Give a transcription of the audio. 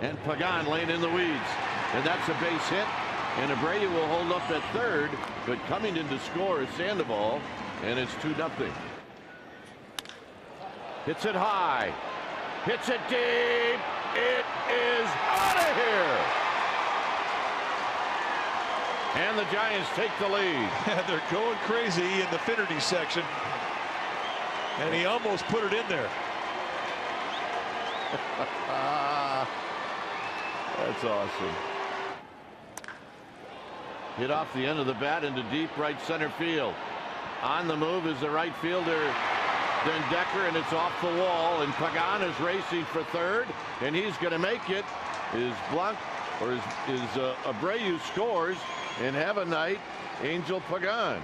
And Pagan laying in the weeds. And that's a base hit. And Abreu will hold up at third. But coming in to score is Sandoval. And it's 2-0. Hits it high. Hits it deep. It is out of here. And the Giants take the lead. They're going crazy in the Finnerty section. And he almost put it in there. That's awesome. Hit off the end of the bat into deep right center field. On the move is the right fielder, then Decker, and it's off the wall. And Pagan is racing for third, and he's going to make it. Abreu scores, and have a night, Angel Pagan.